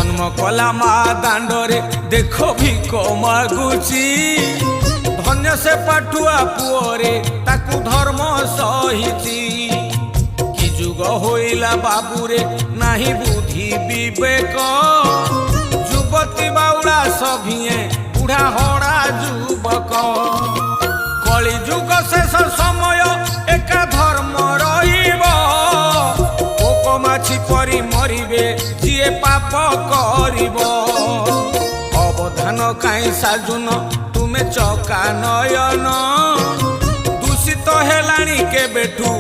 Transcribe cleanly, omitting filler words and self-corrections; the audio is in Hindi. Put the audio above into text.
जन्म कला मा दांडरे देखो भिक मागुची धन्य से पाठुआ पुओरे ताकू धर्म सहिची कि जुग होइला बाबूरे नाही बुद्धि विवेक युवती बाउला सभिए बुढ़ा हड़ा युवक कली जुग शेष समय एका धर्म रहिबो पोक माछी परी मरिबे जिए पाप करिबो अवधान काई साजुन तुमे चका नयन दूषित हेलाणी के बेठू